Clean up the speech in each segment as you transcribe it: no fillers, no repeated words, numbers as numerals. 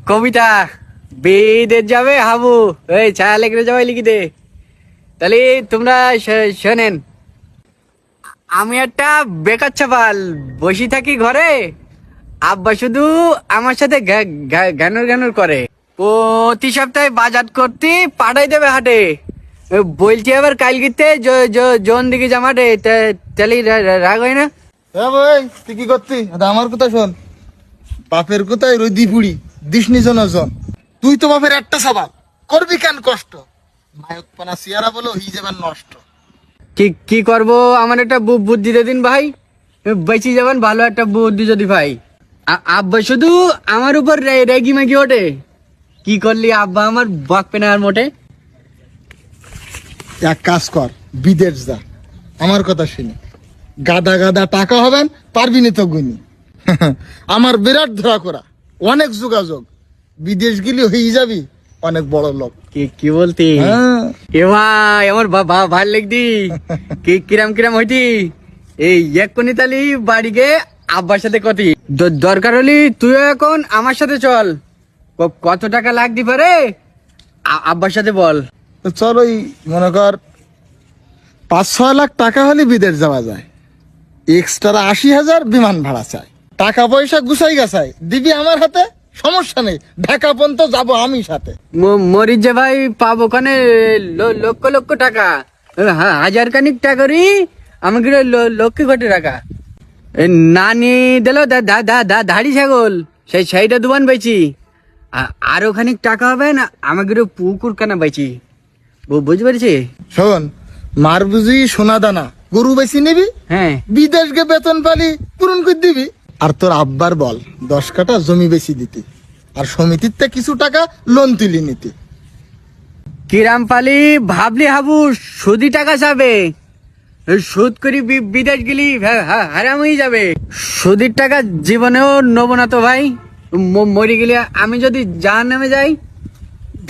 কবিতা বিদেশ যাবে হাবু, এই ছায়া লেগে যাবে লিখি দে। তাহলে তোমরা শোনেন, আমি একটা বেকার ছাপাল, বসে থাকি ঘরে। আব্বা শুধু আমার সাথে ঘ্যানুর ঘ্যানুর করে। প্রতি সপ্তাহে বাজার করতে পাঠাই দেবে হাটে। বলছি আবার কালকিতে জন দিকে জামাটে, তাহলে রাগ হয় না? হ্যাঁ ভাই, তুই কি করতি? আমার কথা শোন, বাপের কোথায় রইদি পুড়ি দিস নিজন জন। তুই তো বাপের একটা সবাল, করবি কেন কষ্ট? নায়ক পানা সিয়ারা বলো হই যাবেন নষ্ট। কি করব, আমার একটা বুদ্ধি দে দিন ভাই, বেঁচে যাবেন ভালো একটা বুদ্ধি যদি ভাই। আব্বা শুধু আমার উপর রেগি মেগি ওঠে, কি করলি আব্বা আমার বকবে না আর মোটে। এক কাজ কর, বিদেশ যা, আমার কথা শুনে গাদা গাদা টাকা হবেন, পারবি না তো গুনি। আমার বিরাট ধরা করা, অনেক যোগাযোগ, বিদেশ গেলে হয়ে যাবি অনেক বড় লোক। কি বলতি? হ্যাঁ। এ ভাই আমার ভাল লাগদি। কিরাম কিরাম হইতি এই এক্ষুনি তালি বাড়ি গে আব্বার সাথে কতি দরকার হলি তুইও এখন আমার সাথে চল। কত টাকা লাগতে পারে আব্বার সাথে বল। তো চল, ওই মনে কর 5-6 লাখ টাকা হলে বিদেশ যাওয়া যায়। এক্সট্রা 80,000 বিমান ভাড়া চাই। টাকা পয়সা গুছাই গাছাই দিবি আমার হাতে, সমস্যা নেই। ঢাকা পর্যন্ত যাবো আমি সাথে। মরিচ যে ভাই পাবো ওখানে লক্ষ লক্ষ টাকা, হাজার খানিক টাকারই আমাকে লক্ষ কোটি টাকা। নানি দিল ধাড়ি ছাগল, সেইটা দুবান বেচি। আরো খানিক টাকা হবে না, আমাকে পুকুর কানা বেচি। বুঝতে পেরেছি? শোন, মার বুঝি সোনা দানা গরু বেশি নিবি, হ্যাঁ বিদেশ গে বেতন পালি পূরণ করে দিবি। আর তোর আব্বার বল 10 কাঠা জমি বেশি দিতি, আর সমিতিতে কিছু টাকা লোন তুলি নিতি। কিরাম পালি ভাবলি হাবু সুদি টাকা যাবে, সুদ করি বিদেশ গেলি হারাম হয়ে যাবে। সুদির টাকা জীবনেও নেবো না তো ভাই, মরে গেলে আমি যদি জাহান্নামে যাই।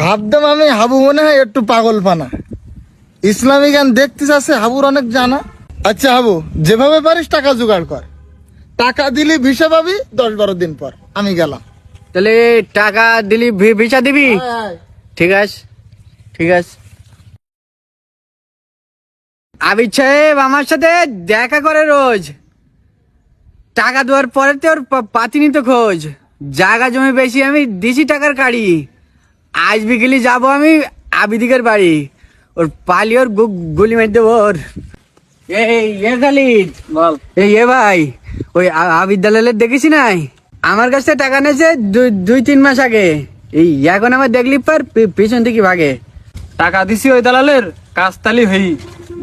ভাবতাম আমি হাবু মনে হয় একটু পাগল পানা, ইসলামী গান দেখতিস আছে হাবুর অনেক জানা। আচ্ছা হাবু, যেভাবে পারিস টাকা জোগাড় কর, টাকা দিলি ভিসা পাবি 10-12 দিন পর। আমি গেলাম। তাহলে টাকা দিলি ভিসা দিবি? ঠিক আছে ঠিক আছে। আবিদ সাহেব আমার সাথে দেখা করে রোজ, টাকা দেওয়ার পরে তো ওর পাতিনি তো খোঁজ। জায়গা জমি বেশি আমি দিছি টাকার কাড়ি। আজ বিকেলে যাবো আমি আবিদিকের বাড়ি, ওর পালি ওর গুলি মার দেবো ওর। এই খালিদ বল। এ ভাই, ওই আবিদ দালালের দেখেছি নাই, আমার কাছে টাকা নিয়েছে 2-3 মাস আগে। এই এখন আমার দেখলি পার পিছন থেকে ভাগে। টাকা দিছি ওই দালালের কাজতালি হই,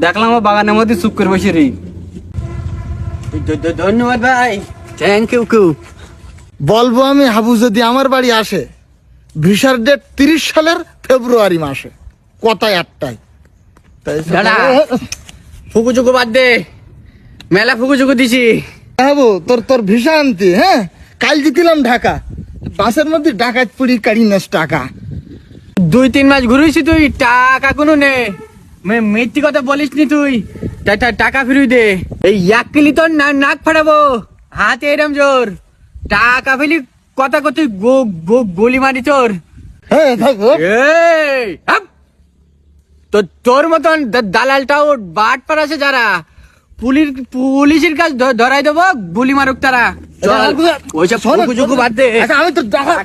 দেখলাম ও বাগানের মধ্যে চুপ করে বসে রে। ধন্যবাদ ভাই, থ্যাংক ইউ। বলবো আমি হাবু যদি আমার বাড়ি আসে, ভিসার ডেট 30 সালের ফেব্রুয়ারি মাসে, কথায় একটাই। তাই দাদা ফুকুচুকু বাদ দে, মেলা ফুকুচুকু দিছি। হাবু তোর ভিসা আনতি, হ্যাঁ কাল দিছিলাম ঢাকা, বাসের মধ্যে ডাকাত পুরি কাড়ি নেস টাকা। 2-3 মাস ঘুরেছি, তুই টাকা কোনো নে, মিথ্যি কথা বলিস নি তুই। টাকা ফিরিয়ে দে, এই 1 কিলি তোর নাক ফাটাবো, হাতে এরম জোর। টাকা ফেলি কথা কত গলি মারি তোর। হ্যাঁ থাকো। এই হাপ! তোর মতন দালালটাও বাট পার আছে যারা, পুলিশের কাজ ধরাই দেবো, গুলি মারুক তারা। চল ওইসব ফুকুচুকু বাদ দে। আচ্ছা, আমি তো দেখা